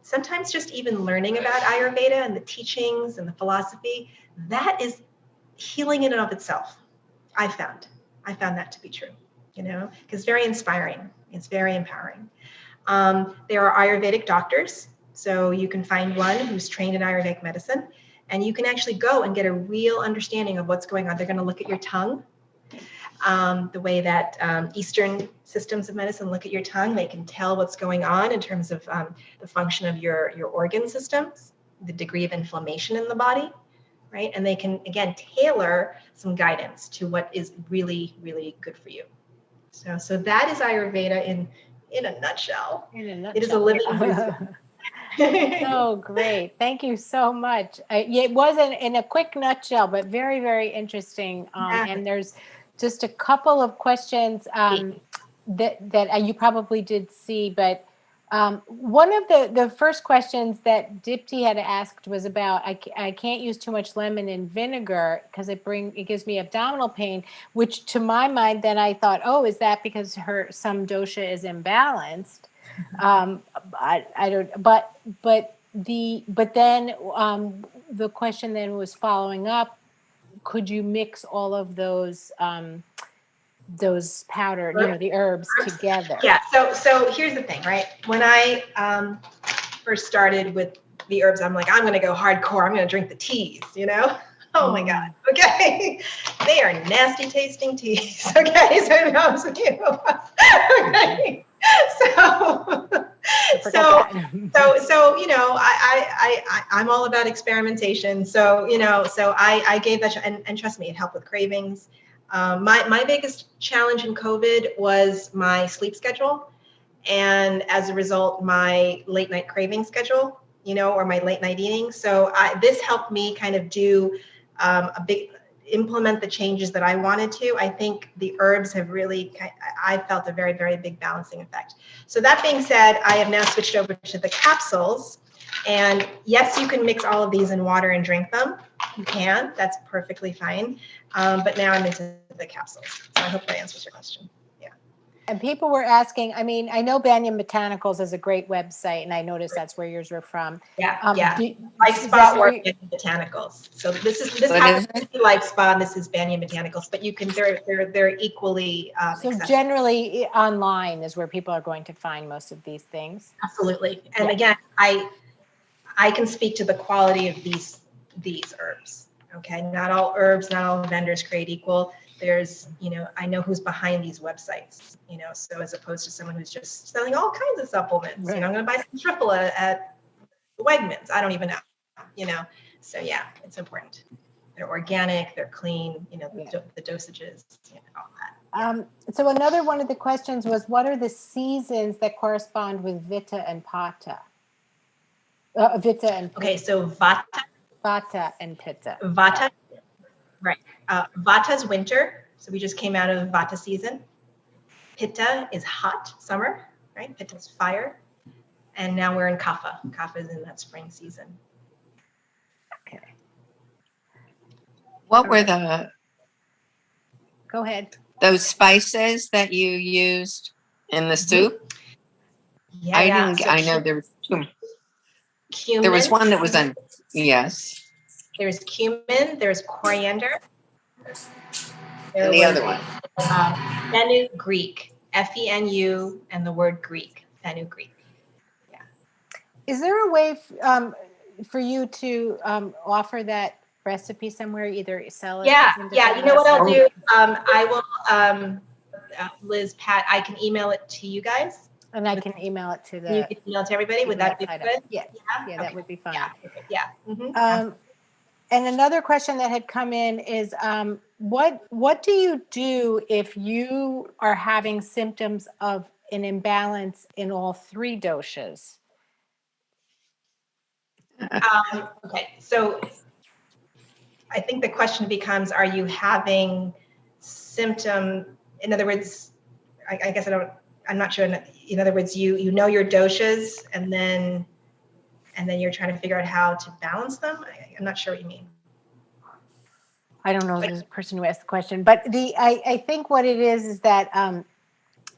Sometimes just even learning about Ayurveda and the teachings and the philosophy, that is healing in and of itself. I found that to be true, because it's very inspiring. It's very empowering. There are Ayurvedic doctors. So you can find one who's trained in Ayurvedic medicine, and you can actually go and get a real understanding of what's going on. They're going to look at your tongue. The way that Eastern systems of medicine look at your tongue, they can tell what's going on in terms of the function of your organ systems, the degree of inflammation in the body, right? And they can, again, tailor some guidance to what is really, really good for you. So that is Ayurveda in a nutshell. It is a living wisdom. So great. Thank you so much. It wasn't in a quick nutshell, but very, very interesting. And there's just a couple of questions that you probably did see, but one of the first questions that Dipti had asked was about, I can't use too much lemon and vinegar because it gives me abdominal pain, which to my mind, then I thought, oh, is that because some dosha is imbalanced? I don't, but then the question then was following up, could you mix all of those powdered, the herbs together? Yeah. So here's the thing, right? When I first started with the herbs, I'm like, I'm going to go hardcore. I'm going to drink the teas, Oh my God. Okay. They are nasty tasting teas. Okay. So it helps you. Okay. I'm all about experimentation. So I gave that, and trust me, it helped with cravings. My biggest challenge in COVID was my sleep schedule. And as a result, my late night craving schedule, or my late night eating. So this helped me kind of do implement the changes that I wanted to. I think the herbs have really, I felt a very, very big balancing effect. So that being said, I have now switched over to the capsules. And yes, you can mix all of these in water and drink them. You can, that's perfectly fine. But now I'm into the capsules. So I hope that answers your question. And people were asking, I know Banyan Botanicals is a great website, and I noticed that's where yours were from. Yeah. Life Spa or Banyan Botanicals. So this happens to be Life Spa, and this is Banyan Botanicals, but you can, they're equally so accessible. Generally online is where people are going to find most of these things. Absolutely. And again, I can speak to the quality of these herbs. Okay. Not all herbs, not all vendors create equal. There's, I know who's behind these websites, so as opposed to someone who's just selling all kinds of supplements, right. I'm going to buy some Triphala at Wegmans. I don't even know, So yeah, it's important. They're organic, they're clean, the dosages, all that. So another one of the questions was, what are the seasons that correspond with Vitta and Pitta? Vitta and Pitta. Okay, so Vata and Pitta. Vata, right. Vata's winter, so we just came out of Vata season. Pitta is hot, summer, right? Pitta's fire. And now we're in Kapha. Kapha is in that spring season. Okay. What were the... Go ahead. Those spices that you used in the soup? Yeah, I know there was two. Cumin. There was one that was on, yes. There's cumin, there's coriander. And the other one? Fenugreek, Fenu, and the word Greek, fenugreek. Yeah. Is there a way for you to offer that recipe somewhere? Either sell it. Yeah. send it Yeah. to You know what us, I'll or- do? I will, Liz, Pat, I can email it to you guys. And I can email it to And you the. can email it to everybody. Would that be website. good? Yeah. Yeah. Yeah, Okay. that would be fine. Yeah. Perfect. Yeah. Mhm. And another question that had come in is, what do you do if you are having symptoms of an imbalance in all three doshas? Okay. So I think the question becomes, are you having symptom, in other words, I guess I'm not sure. In other words, you know your doshas and then you're trying to figure out how to balance them. I'm not sure what you mean. I don't know the person who asked the question, but I think what it is that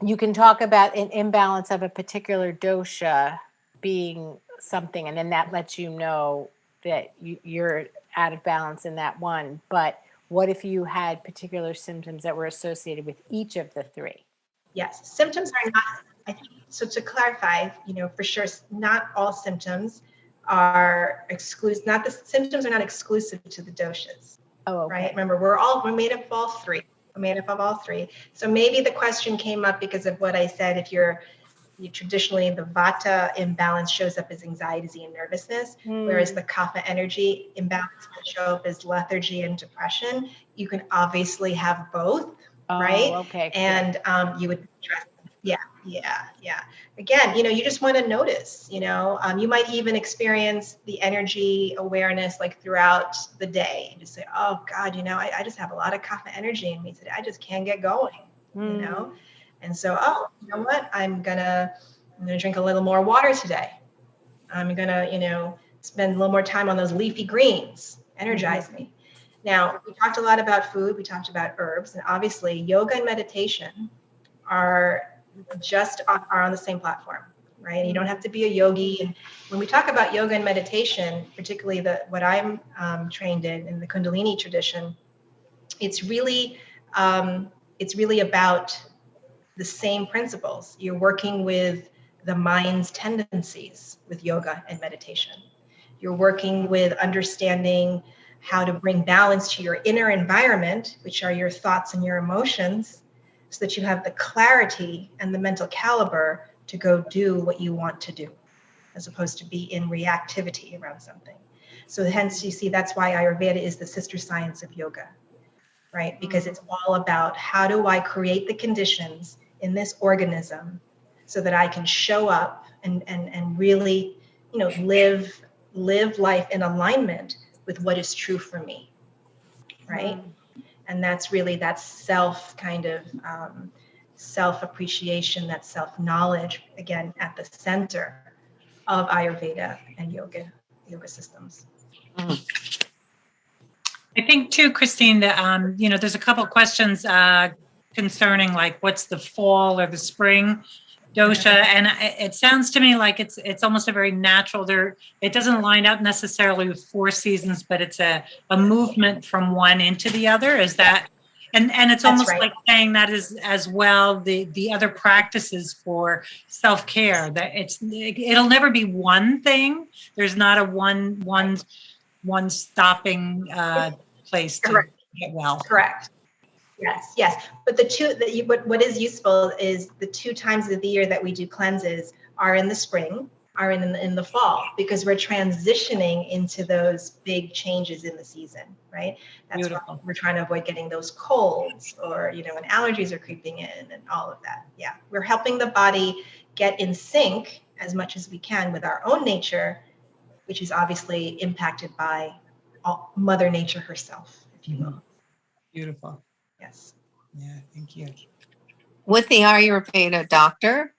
you can talk about an imbalance of a particular dosha being something, and then that lets you know that you're out of balance in that one. But what if you had particular symptoms that were associated with each of the three? Yes, symptoms are not, I think, so to clarify, for sure, not all symptoms are exclusive, not the symptoms are not exclusive to the doshas. Oh, okay. Right? Remember, we're made up of all three. We're made up of all three. So maybe the question came up because of what I said. If you traditionally, the Vata imbalance shows up as anxiety and nervousness, whereas the Kapha energy imbalance will show up as lethargy and depression. You can obviously have both, right? Okay. And you would address them. Yeah. Again, you just want to notice, you might even experience the energy awareness like throughout the day and just say, oh God, I just have a lot of Kapha energy in me today. I just can't get going, And so, you know what? I'm gonna drink a little more water today. I'm gonna, spend a little more time on those leafy greens, energize me. Now, we talked a lot about food, we talked about herbs, and obviously yoga and meditation are on the same platform, right? You don't have to be a yogi. And when we talk about yoga and meditation, particularly what I'm trained in the Kundalini tradition, it's really about the same principles. You're working with the mind's tendencies with yoga and meditation. You're working with understanding how to bring balance to your inner environment, which are your thoughts and your emotions, so that you have the clarity and the mental caliber to go do what you want to do, as opposed to be in reactivity around something. So hence you see that's why Ayurveda is the sister science of yoga, right? Because it's all about how do I create the conditions in this organism so that I can show up and really, live life in alignment with what is true for me, right? And that's really that self-appreciation, that self-knowledge, again, at the center of Ayurveda and yoga systems. I think too, Christine, that there's a couple questions concerning like what's the fall or the spring dosha, and it sounds to me like it's almost a very natural. It doesn't line up necessarily with 4 seasons, but it's a movement from one into the other. Is that? And it's That's almost right. like saying that is as well the other practices for self-care, that it'll never be one thing. There's not a one stopping place to get well. Correct. Yes. But what is useful is the 2 times of the year that we do cleanses are in the spring, are in the fall, because we're transitioning into those big changes in the season, right? That's why we're trying to avoid getting those colds or, when allergies are creeping in and all of that. Yeah. We're helping the body get in sync as much as we can with our own nature, which is obviously impacted by Mother Nature herself, if you will. Beautiful. Yes. Yeah, thank you. With the Ayurveda doctor,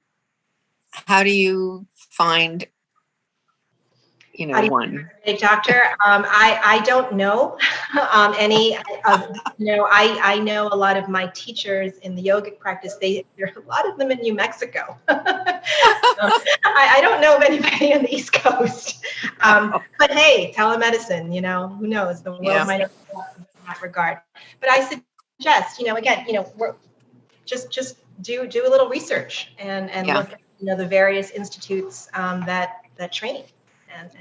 how do you find, one? A doctor, I don't know any of, I know a lot of my teachers in the yogic practice, there are a lot of them in New Mexico. I don't know of anybody on the East Coast. But hey, telemedicine, who knows? The world might have in that regard. But I suggest, again, we're just do a little research and look at, the various institutes that train.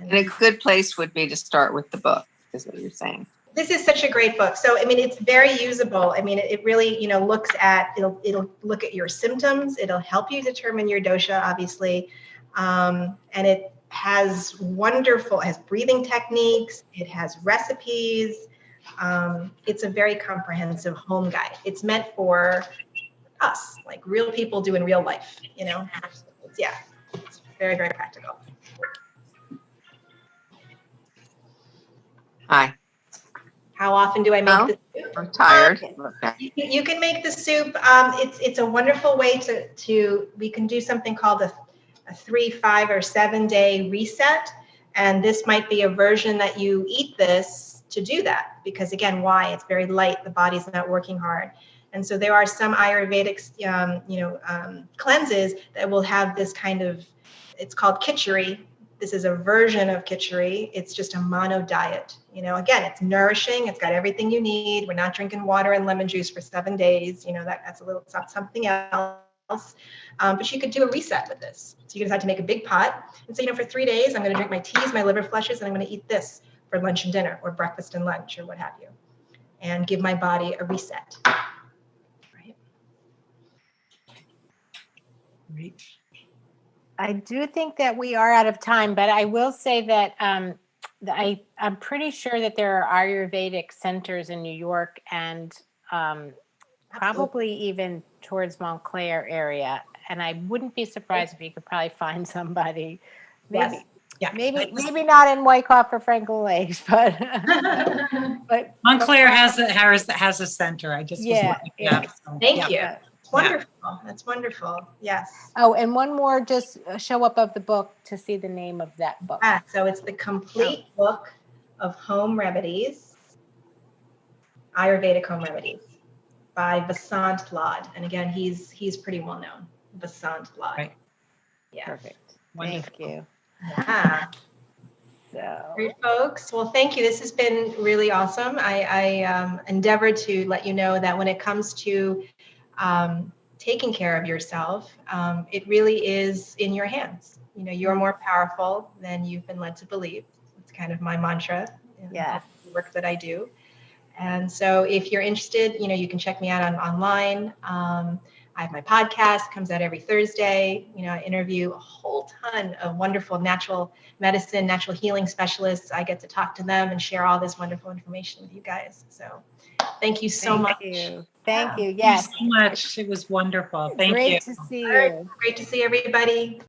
And a good place would be to start with the book, is what you're saying. This is such a great book. So, I mean, it's very usable. I mean, it really, looks at, it'll look at your symptoms. It'll help you determine your dosha, obviously. And it has breathing techniques. It has recipes. It's a very comprehensive home guide. It's meant for us, like real people doing real life, it's very, very practical. Hi, How often do I make Oh. the soup? I'm tired. You can make the soup. It's a wonderful way we can do something called a 3, 5, or 7 day reset. And this might be a version that you eat this to do that, because again, why? It's very light. The body's not working hard. And so there are some Ayurvedic, cleanses that will have this kind of, it's called khichdi. This is a version of khichdi. It's just a mono diet. Again, it's nourishing. It's got everything you need. We're not drinking water and lemon juice for 7 days. That's something else. But you could do a reset with this. So you decide to make a big pot and say, for 3 days, I'm going to drink my teas, my liver flushes, and I'm going to eat this for lunch and dinner, or breakfast and lunch, or what have you, and give my body a reset. Great. I do think that we are out of time, but I will say that I'm pretty sure that there are Ayurvedic centers in New York and probably even towards Montclair area. And I wouldn't be surprised if you could probably find somebody. Maybe, Yes. Yeah. maybe not in Wyckoff or Franklin Lakes, but Montclair has a center. I just was looking it up. So, Thank you. Yeah. It's wonderful. That's wonderful. Yes. Oh, and one more, just show up of the book to see the name of that book. So it's the complete book of home remedies, Ayurvedic home remedies, by Vasant Lad. And again, he's pretty well known. Vasant Lad. Right. Yeah. Perfect. Wonderful. Thank you. Yeah. So Great, folks. Well, thank you. This has been really awesome. I endeavor to let you know that when it comes to taking care of yourself, it really is in your hands. You're more powerful than you've been led to believe. It's kind of my mantra in Yes. the work that I do. And so if you're interested, you can check me out online. I have my podcast, comes out every Thursday. I interview a whole ton of wonderful natural medicine, natural healing specialists. I get to talk to them and share all this wonderful information with you guys. So thank you so much. Thank you. Thank you. Thank Yes. you so much. It was wonderful. Thank you. Great to see All right. you. Great to see everybody.